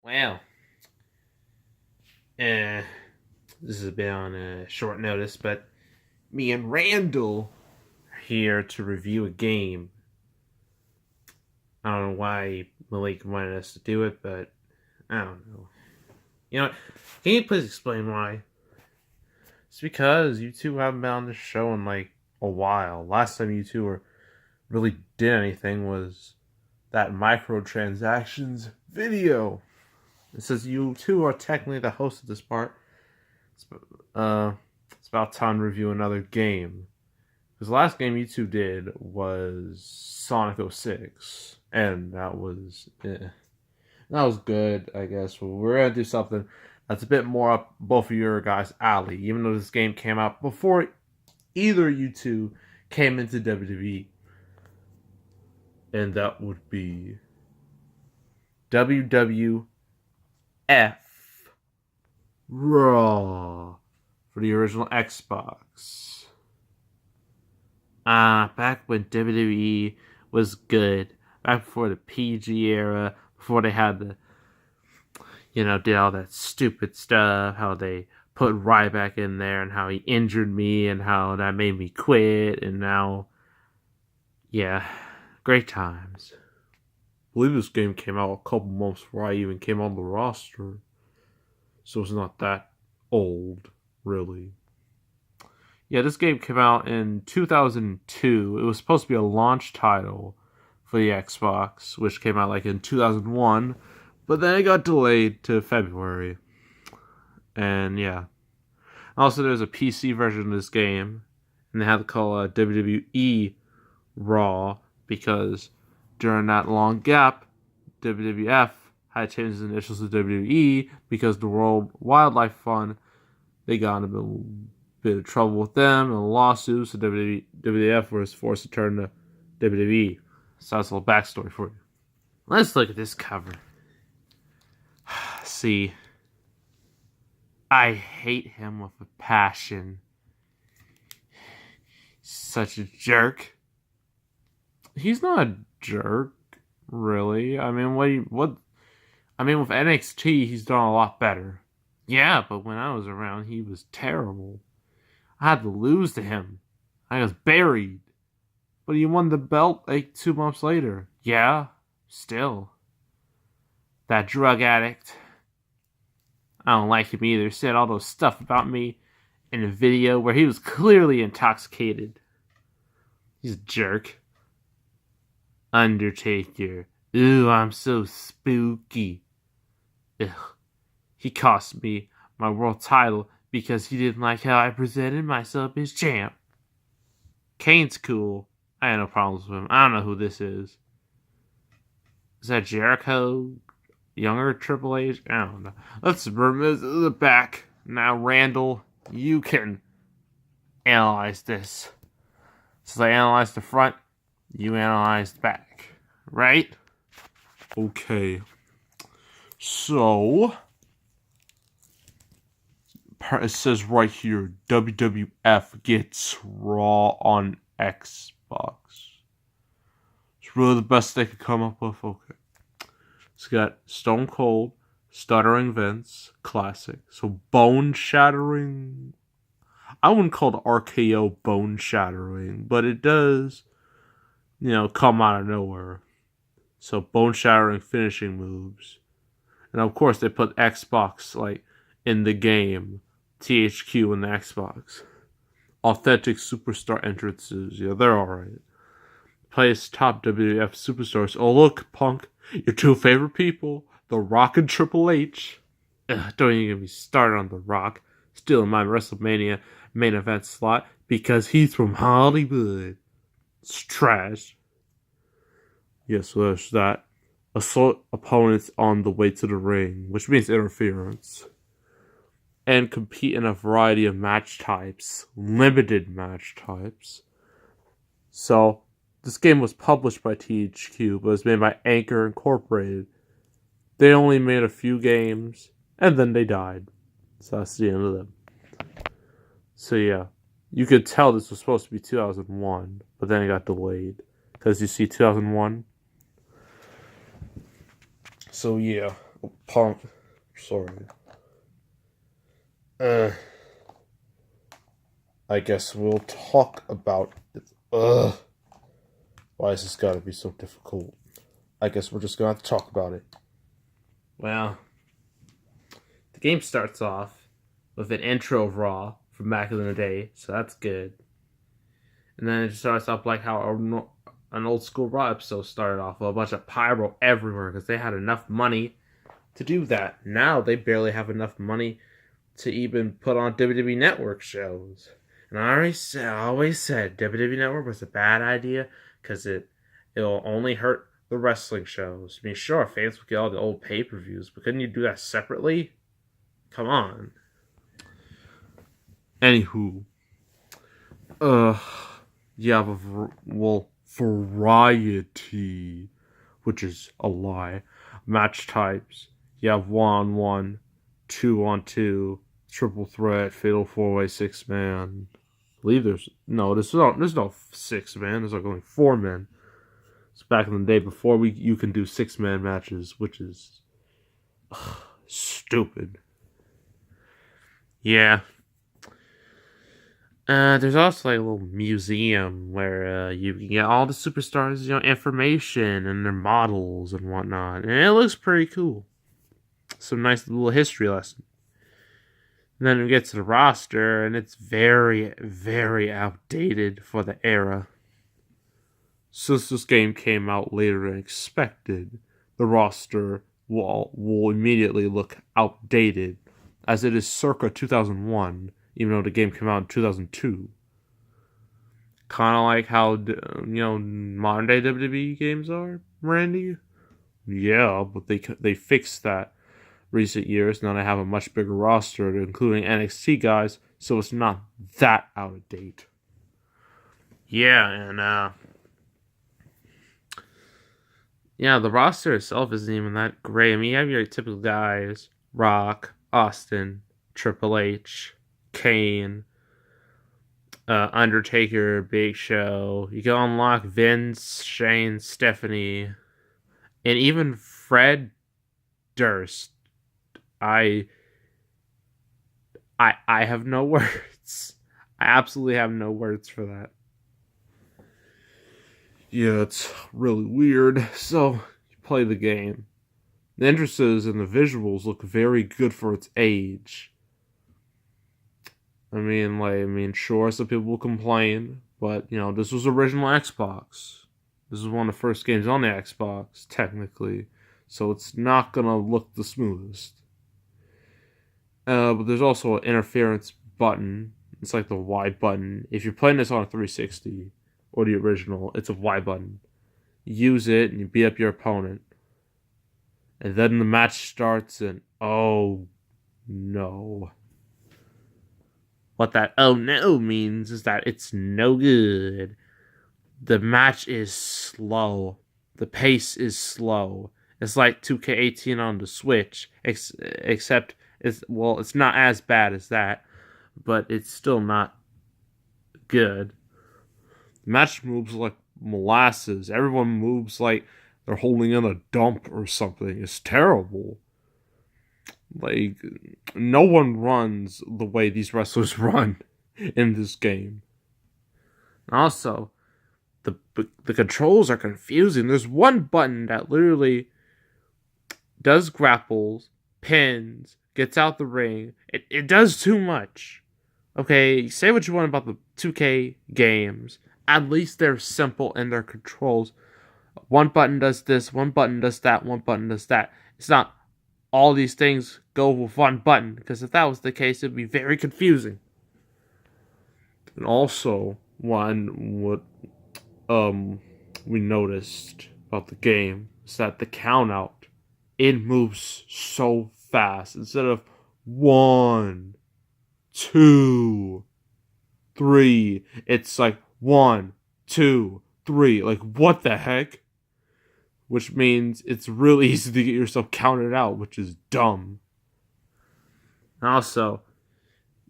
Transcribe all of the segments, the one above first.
Well, this has been on a short notice, but me and Randall are here to review a game. I don't know why Malik wanted us to do it, but I don't know. You know what? Can you please explain why? It's because you two haven't been on this show in like a while. Last time you two were really did anything was that microtransactions video. It says you two are technically the host of this part. It's about time to review another game. Because the last game you two did was Sonic 06. And that was good, I guess. But we're going to do something that's a bit more up both of your guys' alley. Even though this game came out before either you two came into WWE. And that would be WWF Raw for the original Xbox. Back when WWE was good, back before the PG era, before they had the, did all that stupid stuff, how they put Ryback in there and how he injured me and how that made me quit, and now, yeah, great times. I believe this game came out a couple months before I even came on the roster. So it's not that old, really. Yeah, this game came out in 2002. It was supposed to be a launch title for the Xbox, which came out like in 2001, but then it got delayed to February. And yeah. Also, there's a PC version of this game, and they had to call it WWE Raw because during that long gap, WWF had changed the initials to WWE because the World Wildlife Fund, they got in a bit of trouble with them and lawsuits, so WWF was forced to turn to WWE. So that's a little backstory for you. Let's look at this cover. See, I hate him with a passion. Such a jerk. He's not a jerk, really. I mean, with NXT, he's done a lot better. Yeah, but when I was around, he was terrible. I had to lose to him. I was buried. But he won the belt like 2 months later. Yeah, still. That drug addict. I don't like him either. Said all those stuff about me in a video where he was clearly intoxicated. He's a jerk. Undertaker. Ooh, I'm so spooky. Ugh. He cost me my world title because he didn't like how I presented myself as champ. Kane's cool. I had no problems with him. I don't know who this is. Is that Jericho? Younger Triple H? I don't know. Let's bring the back. Now, Randall, you can analyze this. Since I analyzed the front, you analyze the back. Right? Okay. So, it says right here, WWF gets Raw on Xbox. It's really the best they could come up with. Okay. It's got Stone Cold, Stuttering Vince, classic. So bone shattering. I wouldn't call the RKO bone shattering, but it does, come out of nowhere. So bone shattering finishing moves. And of course they put Xbox in the game. THQ in the Xbox. Authentic superstar entrances. Yeah, they're alright. Plays top WWF superstars. Oh look, Punk. Your two favorite people. The Rock and Triple H. Ugh, don't even get me started on The Rock. Still in my WrestleMania main event slot. Because he's from Hollywood. It's trash. Yes, so there's that. Assault opponents on the way to the ring. Which means interference. And compete in a variety of match types. Limited match types. So, this game was published by THQ, but it was made by Anchor Incorporated. They only made a few games, and then they died. So that's the end of them. So yeah, you could tell this was supposed to be 2001, but then it got delayed. Because you see 2001. So yeah, Punk. Sorry. I guess we'll talk about it. Why has this gotta be so difficult? I guess we're just gonna have to talk about it. Well, the game starts off with an intro of Raw from back in the day, so that's good. And then it starts off like how an old school Raw episode started off with a bunch of pyro everywhere because they had enough money to do that. Now they barely have enough money to even put on WWE Network shows. And I always said WWE Network was a bad idea because it'll only hurt the wrestling shows. I mean, sure, fans will get all the old pay-per-views, but couldn't you do that separately? Come on. Anywho, you have variety, which is a lie. Match types. You have 1-on-1, 2-on-2, triple threat, fatal 4-way, 6-man. I believe there's no 6-man. There's like only 4 men. It's back in the day before you can do 6-man matches, which is stupid. Yeah. There's also like a little museum where you can get all the superstars, information and their models and whatnot, and it looks pretty cool. Some nice little history lesson. And then we get to the roster, and it's very, very outdated for the era. Since this game came out later than expected, the roster will immediately look outdated, as it is circa 2001, even though the game came out in 2002. Kind of like how, modern day WWE games are, Randy? Yeah, but they fixed that recent years. Now they have a much bigger roster, including NXT guys, so it's not that out of date. Yeah, and the roster itself isn't even that great. I mean, you have your typical guys: Rock, Austin, Triple H, Kane, Undertaker, Big Show. You can unlock Vince, Shane, Stephanie, and even Fred Durst. I have no words. I absolutely have no words for that. Yeah, it's really weird. So, you play the game. The entrances and the visuals look very good for its age. I mean, sure, some people will complain, but, this was original Xbox. This was one of the first games on the Xbox, technically. So it's not gonna look the smoothest. But there's also an interference button. It's like the Y button. If you're playing this on a 360 or the original, it's a Y button. Use it and you beat up your opponent. And then the match starts and oh no. What that oh no means is that it's no good. The match is slow. The pace is slow. It's like 2K18 on the Switch, except it's not as bad as that, but it's still not good. The match moves like molasses. Everyone moves like they're holding in a dump or something. It's terrible. Like, no one runs the way these wrestlers run in this game. Also, the controls are confusing. There's one button that literally does grapples, pins, gets out the ring. It does too much. Okay, say what you want about the 2K games. At least they're simple in their controls. One button does this, one button does that, one button does that. It's not all these things go with one button, because if that was the case, it'd be very confusing. And also, what we noticed about the game is that the count out, it moves so fast. Instead of 1, 2, 3, it's like 1, 2, 3. Like, what the heck? Which means it's really easy to get yourself counted out, which is dumb. Also,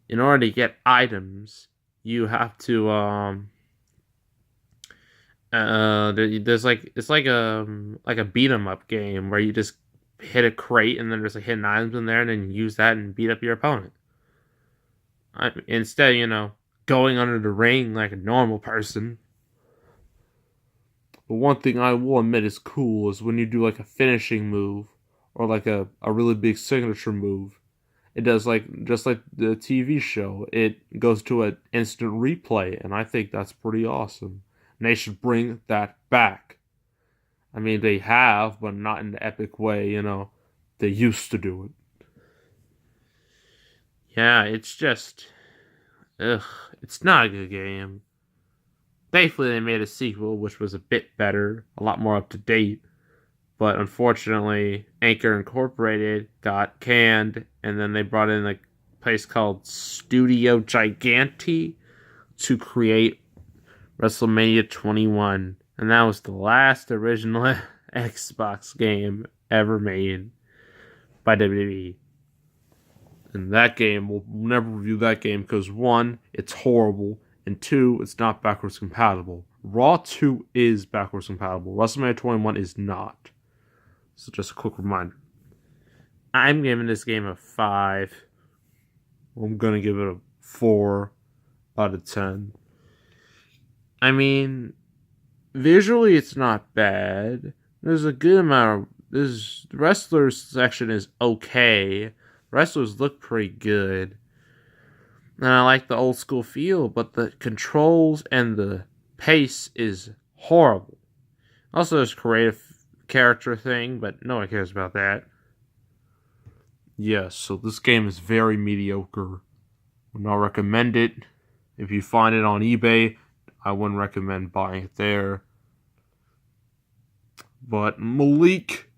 in order to get items, you have to there's like it's like a beat 'em up game where you just hit a crate and then there's like hidden items in there, and then you use that and beat up your opponent. Instead, going under the ring like a normal person. But one thing I will admit is cool is when you do like a finishing move or like a really big signature move. It does like just like the TV show. It goes to an instant replay, and I think that's pretty awesome. And they should bring that back. I mean, they have, but not in the epic way, they used to do it. Yeah, it's just, it's not a good game. Thankfully, they made a sequel, which was a bit better, a lot more up to date. But unfortunately, Anchor Incorporated got canned, and then they brought in a place called Studio Gigante to create WrestleMania 21. And that was the last original Xbox game ever made by WWE. And that game, we'll never review that game because 1, it's horrible, and 2, it's not backwards compatible. Raw 2 is backwards compatible. WrestleMania 21 is not. So just a quick reminder. I'm giving this game a 5. I'm going to give it a 4 out of 10. I mean, visually it's not bad. There's a good amount of... The wrestlers section is okay. Wrestlers look pretty good. And I like the old school feel, but the controls and the pace is horrible. Also, there's creative character thing, but no one cares about that. Yes, so this game is very mediocre. Would not recommend it. If you find it on eBay, I wouldn't recommend buying it there. But Malik,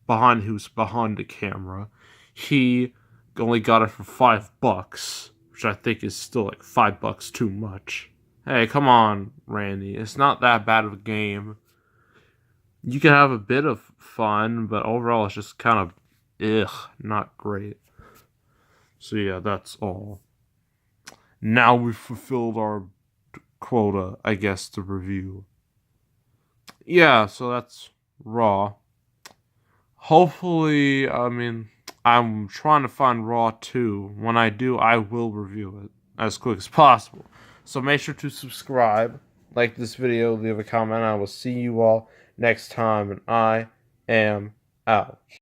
who's behind the camera, he only got it for $5, which I think is still like $5 too much. Hey, come on, Randy. It's not that bad of a game. You can have a bit of fun, but overall it's just kind of, not great. So yeah, that's all. Now we've fulfilled our quota, I guess, to review. Yeah, so that's Raw. Hopefully, I'm trying to find Raw 2. When I do, I will review it as quick as possible. So make sure to subscribe, like this video, leave a comment. I will see you all next time, and I am out.